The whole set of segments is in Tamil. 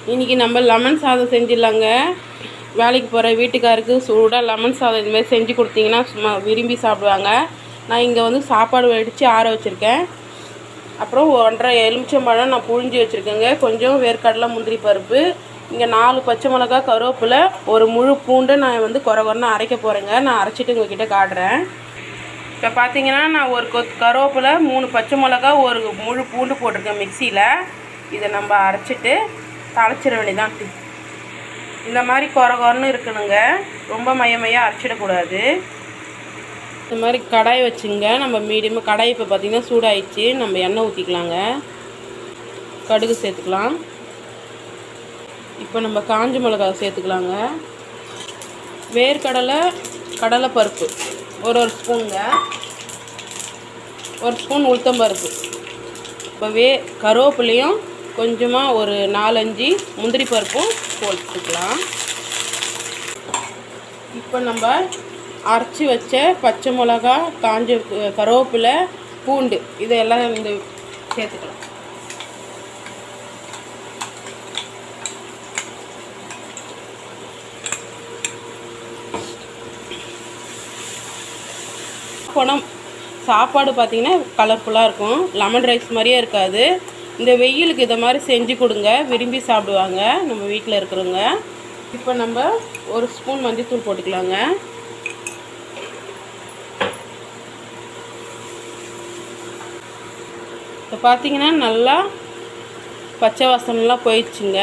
இன்றைக்கி நம்ம லெமன் சாதம் செஞ்சிடலாங்க. வேலைக்கு போகிற வீட்டுக்காருக்கு சூடாக லெமன் சாதம் இதுமாதிரி செஞ்சு கொடுத்தீங்கன்னா சும்மா விரும்பி சாப்பிடுவாங்க. நான் இங்கே வந்து சாப்பாடு வடித்து ஆற வச்சுருக்கேன். அப்புறம் 1.5 எலுமிச்சம்பழம் நான் புழிஞ்சி வச்சுருக்கேங்க. கொஞ்சம் வேர்க்கடலை, முந்திரி பருப்பு, இங்கே 4 பச்சை மிளகா, கருவேப்பிலை, ஒரு முழு பூண்டு நான் வந்து குறைன்னு அரைக்க போகிறேங்க. நான் அரைச்சிட்டு உங்கள்கிட்ட காட்டுறேன். இப்போ பார்த்தீங்கன்னா நான் ஒரு கருவேப்பிலை, 3 பச்சை மிளகா, ஒரு முழு பூண்டு போட்டிருக்கேன் மிக்சியில். இதை நம்ம அரைச்சிட்டு தாளிச்சிட வேண்டியதான். இந்த மாதிரி குறைன்னு இருக்கணுங்க, ரொம்ப மையமையாக அரைச்சிடக்கூடாது. இந்த மாதிரி கடாய் வச்சுங்க. நம்ம மீடியமாக கடாய் இப்போ பார்த்திங்கன்னா சூடாயிடுச்சு. நம்ம எண்ணெய் ஊற்றிக்கலாங்க. கடுகு சேர்த்துக்கலாம். இப்போ நம்ம காஞ்ச மிளகாய் சேர்த்துக்கலாங்க. வேர்க்கடலை, கடலைப்பருப்பு ஒரு ஸ்பூனுங்க. ஒரு ஸ்பூன் உளுத்தம்பருப்பு. இப்போ கருவேப்பிலையும் கொஞ்சமாக ஒரு 4-5 முந்திரி பருப்பும் போட்டுக்கலாம். இப்போ நம்ம அரைச்சி வச்ச பச்சை மிளகா, காஞ்ச கருவேப்பிலை, பூண்டு இதெல்லாம் இந்த சேர்த்துக்கலாம். பணம் சாப்பாடு பார்த்திங்கன்னா கலர்ஃபுல்லாக இருக்கும். லெமன் ரைஸ் மாதிரியே இருக்காது. இந்த வெயிலுக்கு இதை மாதிரி செஞ்சு கொடுங்க, விரும்பி சாப்பிடுவாங்க நம்ம வீட்டில் இருக்கிறவங்க. இப்போ நம்ம ஒரு ஸ்பூன் மஞ்சள்தூள் போட்டுக்கலாங்க. இப்போ பார்த்திங்கன்னா நல்லா பச்சை வாசனைலாம் போயிடுச்சுங்க.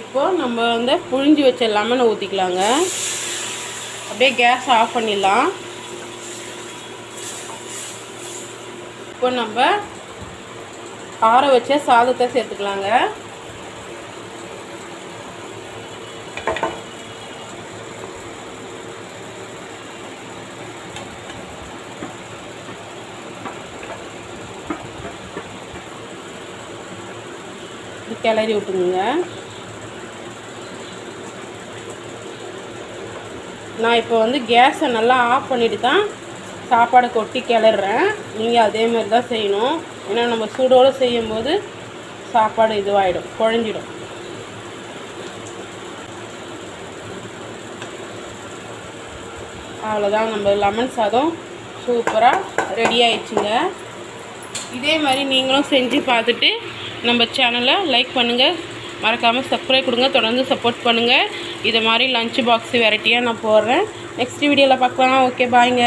இப்போது நம்ம வந்து புழிஞ்சி வச்ச லெமனை ஊற்றிக்கலாங்க. அப்படியே கேஸ் ஆஃப் பண்ணிடலாம். இப்போ நம்ம ஆற வச்ச சாதத்தை சேர்த்துக்கலாங்க. கிளறி விட்டுருங்க. நான் இப்போ வந்து கேஸை நல்லா ஆஃப் பண்ணிட்டு தான் சாப்பாடை கொட்டி கிளறேன். நீங்கள் அதே மாதிரி தான் செய்யணும். ஏன்னா நம்ம சூடோடு செய்யும்போது சாப்பாடு இதுவாகிடும், குழஞ்சிடும். அவ்வளோதான், நம்ம லெமன் சாதம் சூப்பராக ரெடி ஆயிடுச்சுங்க. இதே மாதிரி நீங்களும் செஞ்சு பார்த்துட்டு நம்ம சேனலை லைக் பண்ணுங்கள், மறக்காமல் சப்ஸ்கிரைப் கொடுங்க, தொடர்ந்து சப்போர்ட் பண்ணுங்கள். இதை மாதிரி லஞ்ச் பாக்ஸ் வெரைட்டியாக நான் போடுறேன். நெக்ஸ்ட் வீடியோவில் பார்க்கலாம். ஓகே, பாய்ங்க.